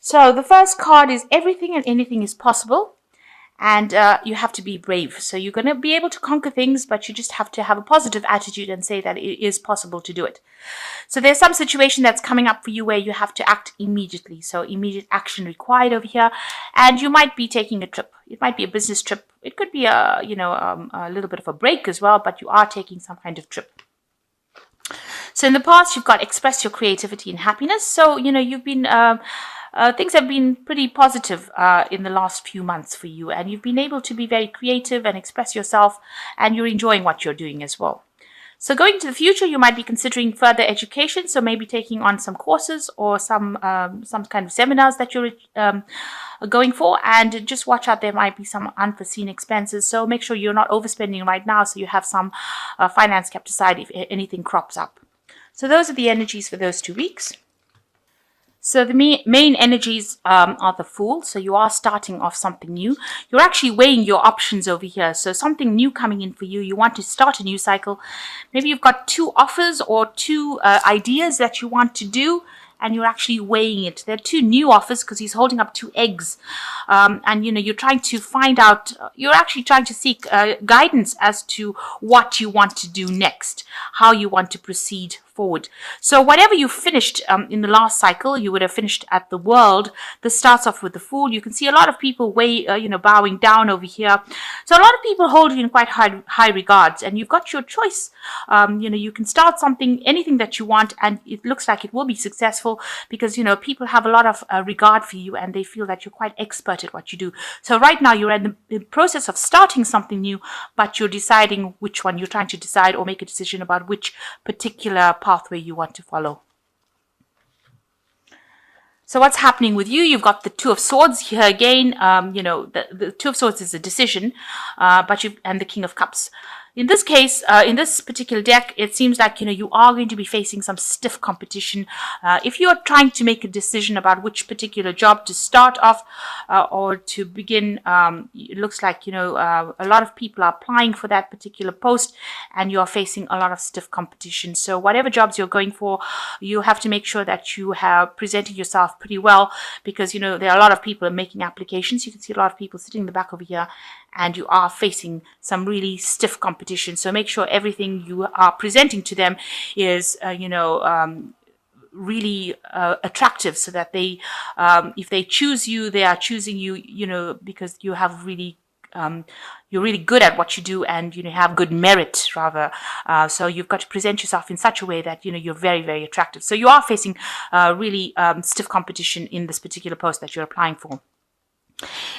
So the first card is everything and anything is possible. And you have to be brave. So you're going to be able to conquer things, but you just have to have a positive attitude and say that it is possible to do it. So there's some situation that's coming up for you where you have to act immediately. So immediate action required over here. And you might be taking a trip. It might be a business trip. It could be a little bit of a break as well, but you are taking some kind of trip. So in the past, you've got express your creativity and happiness. So, you've been... things have been pretty positive in the last few months for you, and you've been able to be very creative and express yourself, and you're enjoying what you're doing as well. So going to the future, you might be considering further education, so maybe taking on some courses or some kind of seminars that you're going for, and just watch out, there might be some unforeseen expenses, so make sure you're not overspending right now, so you have some finance kept aside if anything crops up. So those are the energies for those 2 weeks. So the main energies are the Fool. So you are starting off something new. You're actually weighing your options over here. So something new coming in for you. You want to start a new cycle. Maybe you've got 2 offers or 2 ideas that you want to do, and you're actually weighing it. There are 2 new offers because he's holding up 2 eggs. And, you're trying to find out, you're actually trying to seek guidance as to what you want to do next, how you want to proceed forward. So whatever you finished in the last cycle, you would have finished at the World. This starts off with the Fool. You can see a lot of people bowing down over here. So a lot of people hold you in quite high regards, and you've got your choice. You can start something, anything that you want, and it looks like it will be successful because, people have a lot of regard for you, and they feel that you're quite expert at what you do. So right now you're in the process of starting something new, but you're deciding which one. You're trying to decide or make a decision about which particular pathway you want to follow. So what's happening with you? You've got the 2 of Swords here again. The 2 of Swords is a decision, and the King of Cups. In this case, in this particular deck, it seems like, you are going to be facing some stiff competition. If you're trying to make a decision about which particular job to start off or to begin, it looks like, a lot of people are applying for that particular post, and you're facing a lot of stiff competition. So whatever jobs you're going for, you have to make sure that you have presented yourself pretty well, because, there are a lot of people making applications. You can see a lot of people sitting in the back over here, and you are facing some really stiff competition. So make sure everything you are presenting to them is, really attractive, so that they, if they choose you, they are choosing you, because you have really, you're really good at what you do, and, have good merit, rather. So you've got to present yourself in such a way that, you're very, very attractive. So you are facing really stiff competition in this particular post that you're applying for.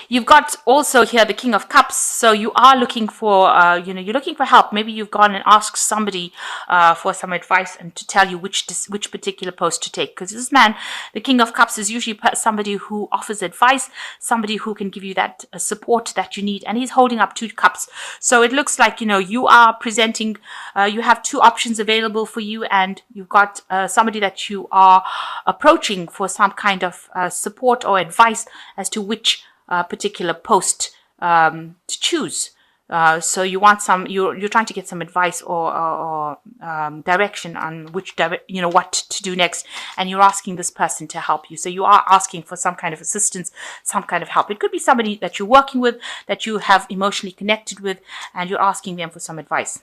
You've got also here the King of Cups. So you are looking for, you're looking for help. Maybe you've gone and asked somebody for some advice and to tell you which particular post to take. Because this man, the King of Cups, is usually somebody who offers advice, somebody who can give you that support that you need. And he's holding up 2 cups. So it looks like, you are presenting, you have 2 options available for you, and you've got somebody that you are approaching for some kind of support or advice as to which particular post to choose. So you want you're trying to get some advice or direction on what to do next, and you're asking this person to help you. So you are asking for some kind of assistance, some kind of help. It could be somebody that you're working with, that you have emotionally connected with, and you're asking them for some advice.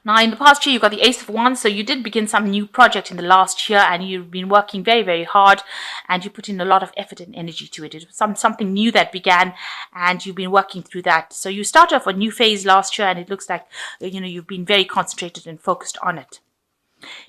Now, in the past year, you've got the Ace of Wands, so you did begin some new project in the last year, and you've been working very, very hard, and you put in a lot of effort and energy to it. It was something new that began, and you've been working through that. So you started off a new phase last year, and it looks like, you've been very concentrated and focused on it.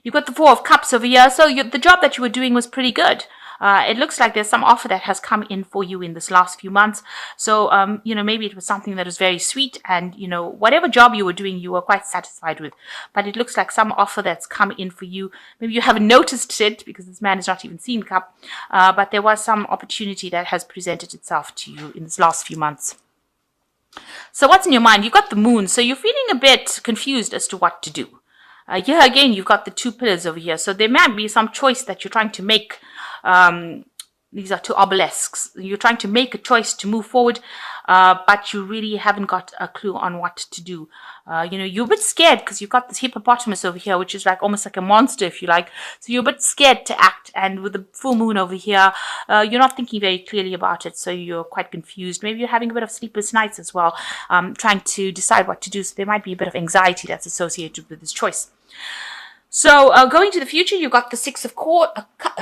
You've got the 4 of Cups over here, so the job that you were doing was pretty good. It looks like there's some offer that has come in for you in this last few months. So, maybe it was something that was very sweet, and, whatever job you were doing, you were quite satisfied with. But it looks like some offer that's come in for you. Maybe you haven't noticed it because this man has not even seen Cup. But there was some opportunity that has presented itself to you in this last few months. So what's in your mind? You've got the Moon. So you're feeling a bit confused as to what to do. Here again, you've got the 2 pillars over here. So there might be some choice that you're trying to make these are two obelisks. You're trying to make a choice to move forward, but you really haven't got a clue on what to do. You're a bit scared because you've got this hippopotamus over here, which is like almost like a monster, if you like. So you're a bit scared to act. And with the full moon over here, you're not thinking very clearly about it. So you're quite confused. Maybe you're having a bit of sleepless nights as well, trying to decide what to do. So there might be a bit of anxiety that's associated with this choice. So going to the future, you've got the Six of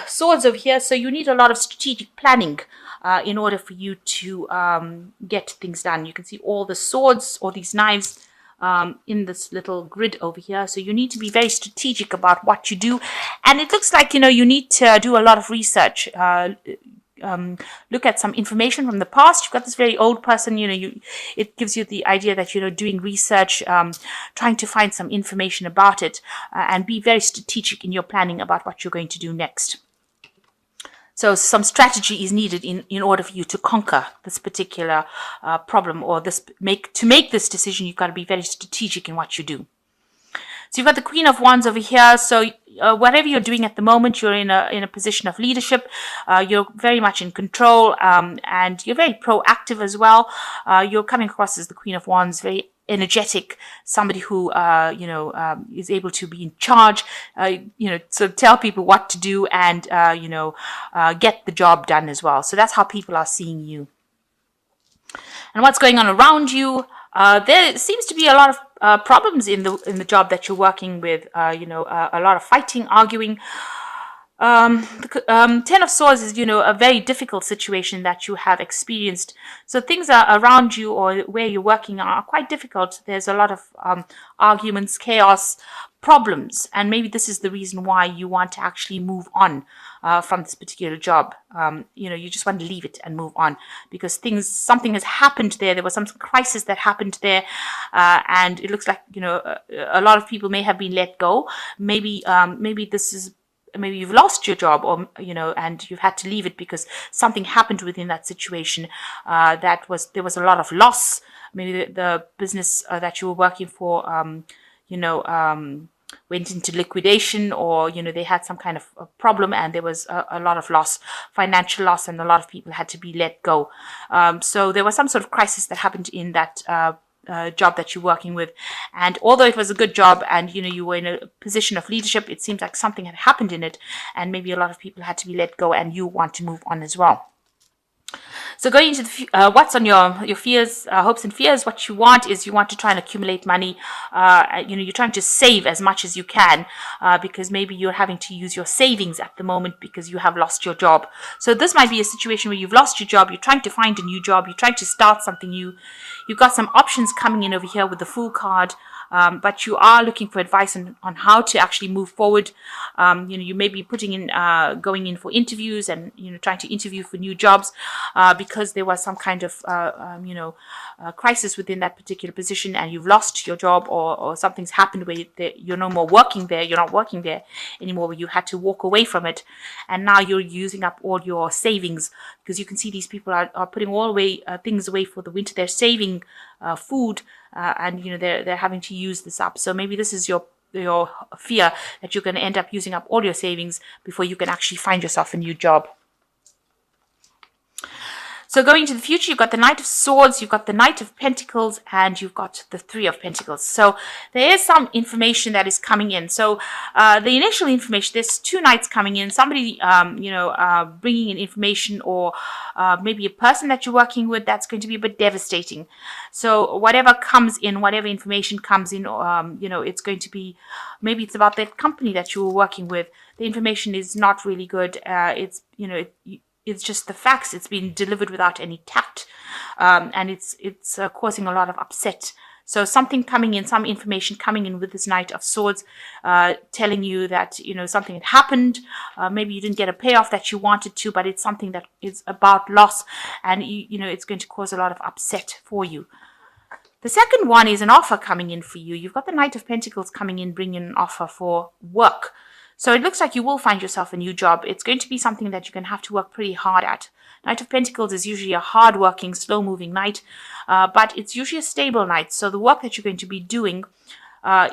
Swords over here. So you need a lot of strategic planning in order for you to get things done. You can see all the swords or these knives in this little grid over here. So you need to be very strategic about what you do. And it looks like, you need to do a lot of research. Look at some information from the past. You've got this very old person, it gives you the idea that, doing research, trying to find some information about it, and be very strategic in your planning about what you're going to do next. So some strategy is needed in order for you to conquer this particular problem, or to make this decision. You've got to be very strategic in what you do. So you've got the Queen of Wands over here. So whatever you're doing at the moment, you're in a position of leadership. You're very much in control, and you're very proactive as well. You're coming across as the Queen of Wands, very energetic, somebody who is able to be in charge, so tell people what to do, and get the job done as well. So that's how people are seeing you. And what's going on around you? There seems to be a lot of problems in the job that you're working with. A lot of fighting, arguing. Ten of Swords is, a very difficult situation that you have experienced. So things are around you or where you're working are quite difficult. There's a lot of arguments, chaos, problems, and maybe this is the reason why you want to actually move on from this particular job. You just want to leave it and move on because something has happened there. There was some crisis that happened there, and it looks like a lot of people may have been let go. Maybe you've lost your job, or and you've had to leave it because something happened within that situation. There was a lot of loss. Maybe the business that you were working for, went into liquidation, or they had some kind of a problem, and there was a lot of loss, financial loss, and a lot of people had to be let go. So there was some sort of crisis that happened in that job that you're working with, and although it was a good job and you were in a position of leadership, it seems like something had happened in it, and maybe a lot of people had to be let go, and you want to move on as well. So going into what's on your fears, hopes and fears, what you want is you want to try and accumulate money. You're trying to save as much as you can because maybe you're having to use your savings at the moment because you have lost your job. So this might be a situation where you've lost your job, you're trying to find a new job, you're trying to start something new. You've got some options coming in over here with the Fool card. But you are looking for advice on how to actually move forward. You may be going in for interviews and trying to interview for new jobs because there was some kind of crisis within that particular position, and you've lost your job, or something's happened where you're no more working there. You're not working there anymore. Where you had to walk away from it, and now you're using up all your savings, because you can see these people are putting all things away for the winter. They're saving food. And they're having to use this up. So maybe this is your fear that you're going to end up using up all your savings before you can actually find yourself a new job. So going into the future, you've got the Knight of Swords, you've got the Knight of Pentacles, and you've got the Three of Pentacles. So there is some information that is coming in. So the initial information, there's two knights coming in, somebody, bringing in information, or maybe a person that you're working with that's going to be a bit devastating. So whatever comes in, whatever information comes in, it's going to be, maybe it's about that company that you were working with. The information is not really good. It's just the facts. It's been delivered without any tact, and it's causing a lot of upset. So something coming in, some information coming in with this Knight of Swords, telling you that something had happened. Maybe you didn't get a payoff that you wanted to, but it's something that is about loss, and it's going to cause a lot of upset for you. The second one is an offer coming in for you. You've got the Knight of Pentacles coming in, bringing an offer for work. So it looks like you will find yourself a new job. It's going to be something that you're going to have to work pretty hard at. Knight of Pentacles is usually a hard-working, slow-moving knight, but it's usually a stable knight. So the work that you're going to be doing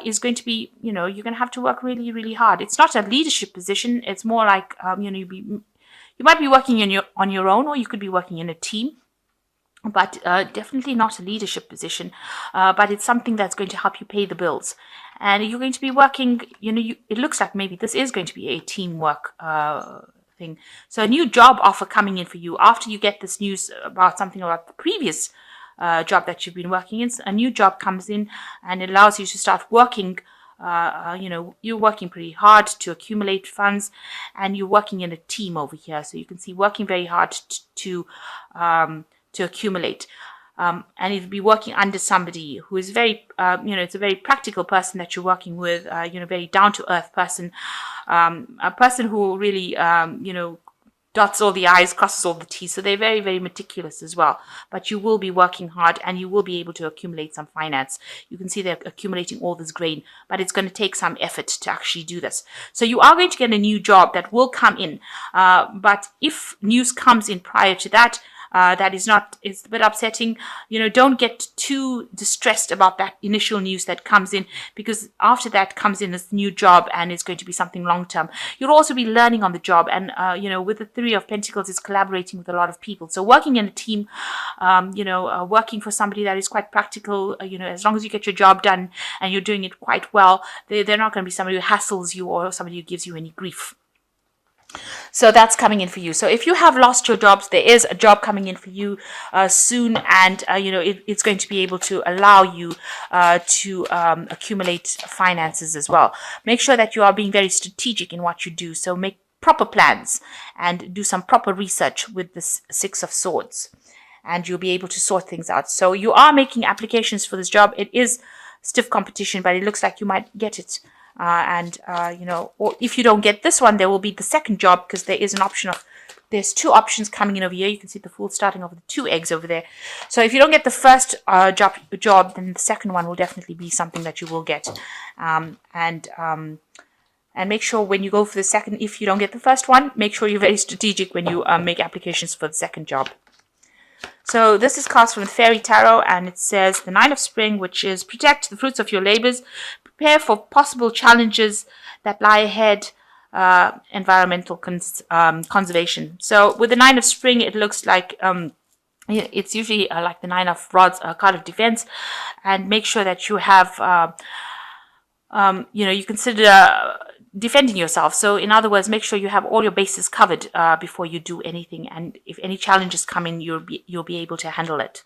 is going to be, you're going to have to work really, really hard. It's not a leadership position. It's more like, you'll You might be working on your own, or you could be working in a team, but definitely not a leadership position. But it's something that's going to help you pay the bills. And you're going to be working, it looks like maybe this is going to be a teamwork thing. So a new job offer coming in for you after you get this news about something about the previous job that you've been working in. A new job comes in and it allows you to start working. You're working pretty hard to accumulate funds, and you're working in a team over here. So you can see working very hard to accumulate. And you'll be working under somebody who is very, it's a very practical person that you're working with, very down-to-earth person, a person who really, dots all the I's, crosses all the T's. So they're very, very meticulous as well. But you will be working hard, and you will be able to accumulate some finance. You can see they're accumulating all this grain, but it's going to take some effort to actually do this. So you are going to get a new job that will come in. But if news comes in prior to that, it's a bit upsetting. Don't get too distressed about that initial news that comes in, because after that comes in this new job, and it's going to be something long term. You'll also be learning on the job, and with the Three of Pentacles, it's collaborating with a lot of people. So working in a team, working for somebody that is quite practical, as long as you get your job done and you're doing it quite well, they're not going to be somebody who hassles you or somebody who gives you any grief. So that's coming in for you. So if you have lost your jobs, there is a job coming in for you soon, and it's going to be able to allow you to accumulate finances as well. Make sure that you are being very strategic in what you do. So make proper plans and do some proper research with this Six of Swords, and you'll be able to sort things out. So you are making applications for this job. It is stiff competition, but it looks like you might get it. Or if you don't get this one, there will be the second job, because there is there's two options coming in over here. You can see the Fool starting off with the 2 eggs over there. So if you don't get the first job, then the second one will definitely be something that you will get. And make sure when you go for the second, if you don't get the first one, make sure you're very strategic when you make applications for the second job. So this is cast from the Fairy Tarot, and it says the 9 of Spring, which is protect the fruits of your labors, prepare for possible challenges that lie ahead, environmental conservation. So with the 9 of Spring, it looks like it's usually like the 9 of Rods, card of defense, and make sure that you have, you consider defending yourself. So in other words, make sure you have all your bases covered before you do anything, and if any challenges come in, you'll be able to handle it.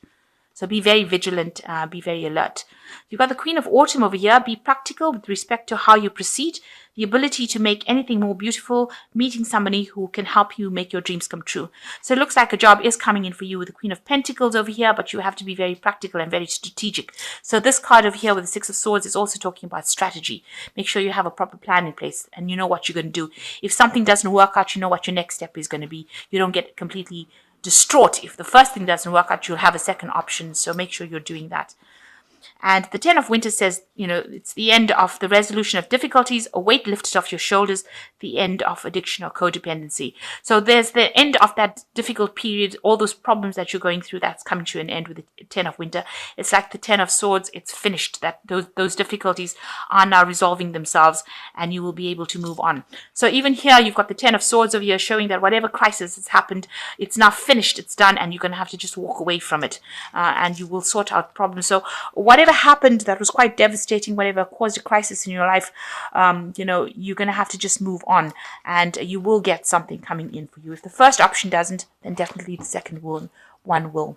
So be very vigilant, be very alert. You've got the Queen of Autumn over here. Be practical with respect to how you proceed. The ability to make anything more beautiful, meeting somebody who can help you make your dreams come true. So it looks like a job is coming in for you with the Queen of Pentacles over here, but you have to be very practical and very strategic. So this card over here with the Six of Swords is also talking about strategy. Make sure you have a proper plan in place and you know what you're going to do. If something doesn't work out, you know what your next step is going to be. You don't get completely distraught. If the first thing doesn't work out, you'll have a second option. So make sure you're doing that. And the 10 of Winter says, it's the end of the resolution of difficulties, a weight lifted off your shoulders, the end of addiction or codependency. So there's the end of that difficult period, all those problems that you're going through, that's coming to an end with the 10 of Winter. It's like the 10 of Swords, it's finished. That those difficulties are now resolving themselves, and you will be able to move on. So even here, you've got the 10 of Swords over here showing that whatever crisis has happened, it's now finished, it's done, and you're going to have to just walk away from it, and you will sort out problems. So whatever happened that was quite devastating, whatever caused a crisis in your life, you're going to have to just move on, and you will get something coming in for you. If the first option doesn't, then definitely the second one will.